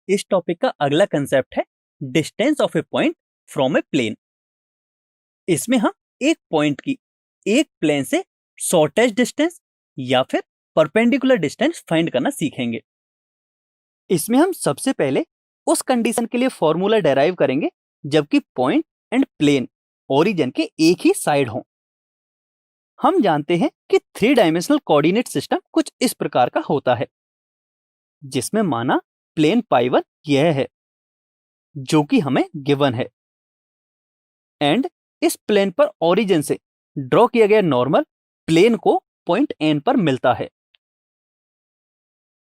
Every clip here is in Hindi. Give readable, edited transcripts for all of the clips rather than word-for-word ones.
इस टॉपिक का अगला कंसेप्ट है distance of a point from a plane. इसमें हम एक पॉइंट की एक प्लेन से शॉर्टेस्ट डिस्टेंस या फिर परपेंडिकुलर डिस्टेंस फाइंड करना सीखेंगे। इसमें हम सबसे पहले उस कंडीशन के लिए फॉर्मूला डेराइव करेंगे जबकि पॉइंट एंड प्लेन ओरिजिन के एक ही साइड हों। हम जानते हैं कि 3 डायमेंशनल कोऑर्डिनेट सिस्टम कुछ इस प्रकार का होता है, जिसमें माना प्लेन पाई1 यह है जो कि हमें गिवन है, एंड इस प्लेन पर ओरिजिन से ड्रॉ किया गया नॉर्मल प्लेन को पॉइंट एन पर मिलता है।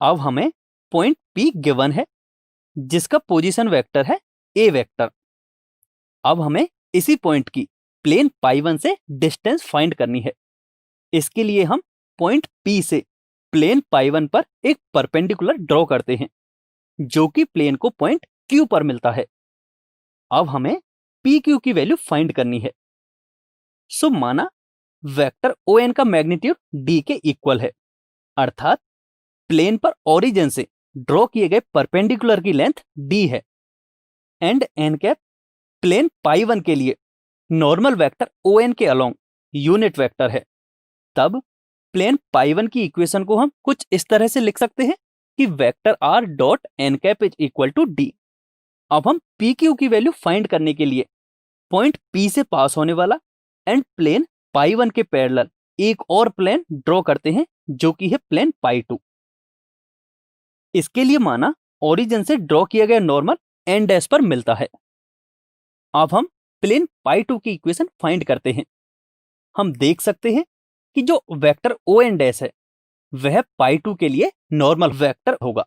अब हमें पॉइंट पी गिवन है जिसका पोजीशन वेक्टर है ए वेक्टर। अब हमें इसी पॉइंट की प्लेन पाई1 से डिस्टेंस फाइंड करनी है। इसके लिए हम पॉइंट पी से प्लेन पाई1 पर एक परपेंडिकुलर ड्रॉ करते हैं जो कि प्लेन को पॉइंट क्यू पर मिलता है। अब हमें पी क्यू की वैल्यू फाइंड करनी है। सो माना वेक्टर ओ एन का मैग्नीट्यूड डी के इक्वल है, अर्थात प्लेन पर ओरिजिन से ड्रॉ किए गए परपेंडिकुलर की लेंथ डी है, एंड एन कैप प्लेन पाई1 के लिए नॉर्मल वेक्टर ओ एन के अलोंग यूनिट वेक्टर है। तब प्लेन पाई1 की इक्वेशन को हम कुछ इस तरह से लिख सकते हैं कि vector R dot N cap is equal to D. अब हम पी क्यू की वैल्यू फाइंड करने के लिए पॉइंट पी से पास होने वाला एंड प्लेन पाई1 के पैरेलल एक और प्लेन ड्रॉ करते हैं जो कि है प्लेन पाई2। इसके लिए माना ओरिजिन से ड्रॉ किया गया नॉर्मल एन डैश पर मिलता है। अब हम प्लेन पाई2 की इक्वेशन फाइंड करते हैं। हम देख सकते हैं कि जो वेक्टर ओ एन डैश है वह पाई2 के लिए नॉर्मल वेक्टर होगा,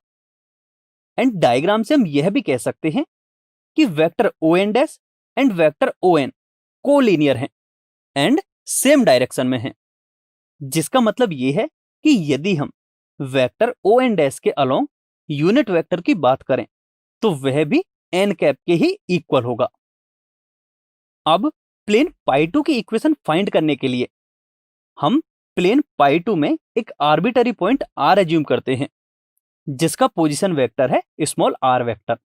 एंड डायग्राम से हम यह भी कह सकते हैं कि vector O N dash and vector O N collinear हैं एंड सेम डायरेक्शन में हैं, जिसका मतलब यह है कि यदि हम वेक्टर ओ एन डैश के अलोंग यूनिट वेक्टर की बात करें तो वह भी एन कैप के ही इक्वल होगा। अब प्लेन पाई2 की इक्वेशन फाइंड करने के लिए हम प्लेन पाई2 में एक आर्बिटरी पॉइंट आर एज्यूम करते हैं जिसका पोजीशन वेक्टर है स्मॉल आर वेक्टर।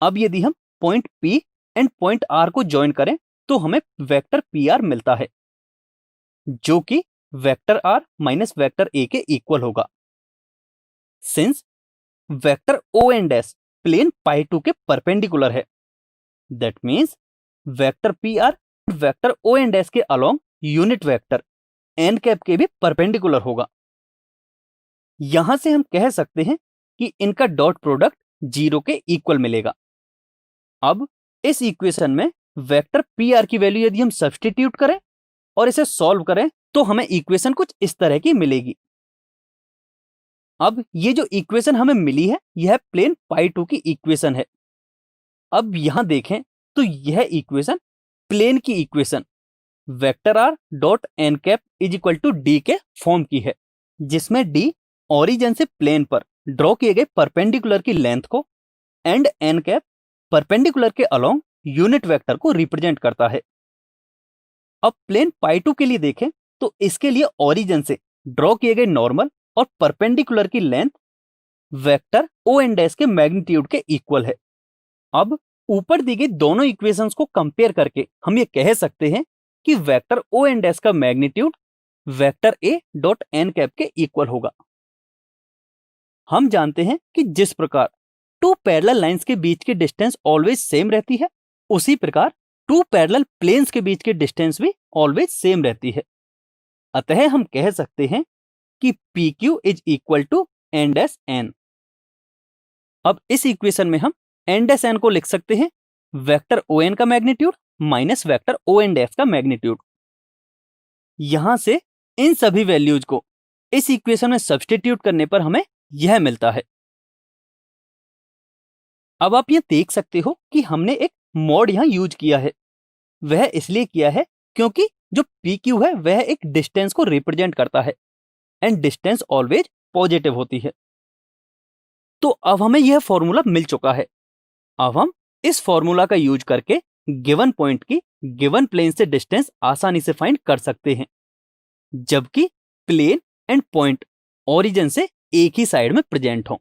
अब यदि हम point P and point R को ज्वाइन करें तो हमें वेक्टर पी आर मिलता है जो कि vector R minus vector A के इक्वल होगा। Since vector O N dash plane पाई2 के परपेंडिकुलर है, that means vector P R vector O N dash के along unit vector N cap के भी परपेंडिकुलर होगा। यहां से हम कह सकते हैं कि इनका डॉट प्रोडक्ट 0 के इक्वल मिलेगा। अब इस इक्वेशन में वेक्टर पी आर की वैल्यू यदि हम सब्स्टिट्यूट करें और इसे सॉल्व करें तो हमें इक्वेशन कुछ इस तरह की मिलेगी। अब ये जो इक्वेशन हमें मिली है यह प्लेन पाई2 की इक्वेशन है। अब यहां देखें तो यह इक्वेशन प्लेन की equation vector R dot N cap is equal to D के फॉर्म की है, जिसमें डी ओरिजिन से प्लेन पर ड्रॉ किए गए परपेंडिकुलर की लेंथ को एंड एन कैप परपेंडिकुलर के अलोंग यूनिट वेक्टर को रिप्रेजेंट करता है। अब प्लेन पाई2 के लिए देखें तो इसके लिए ओरिजिन से ड्रॉ किए गए नॉर्मल और परपेंडिकुलर की length vector O N dash के मैग्नीट्यूड के इक्वल है। अब ऊपर दी गई दोनों इक्वेशंस को कंपेयर करके हम ये कह सकते हैं कि वेक्टर ओ एन डैश का magnitude vector A dot N cap के इक्वल होगा। हम जानते हैं कि जिस प्रकार 2 पैरेलल लाइंस के बीच की डिस्टेंस ऑलवेज सेम रहती है, उसी प्रकार 2 पैरेलल प्लेन्स के बीच की डिस्टेंस भी ऑलवेज सेम रहती है। अतः हम कह सकते हैं कि P Q is equal to N dash N. अब इस इक्वेशन में हम एन डैश एन को लिख सकते हैं वेक्टर ओ एन का magnitude minus vector O N dash का मैग्नीट्यूड। यहां से इन सभी वैल्यूज को इस इक्वेशन में सब्स्टिट्यूट करने पर हमें यह मिलता है। अब आप ये देख सकते हो कि हमने एक मॉड यहां यूज किया है। वह इसलिए किया है क्योंकि जो पी क्यू है वह एक डिस्टेंस को रिप्रेजेंट करता है एंड डिस्टेंस ऑलवेज पॉजिटिव होती है। तो अब हमें यह फॉर्मूला मिल चुका है। अब हम इस फॉर्मूला का यूज करके गिवन पॉइंट की गिवन प्लेन से डिस्टेंस आसानी से फाइंड कर सकते हैं, जबकि प्लेन एंड पॉइंट ओरिजिन से एक ही साइड में प्रेजेंट हो।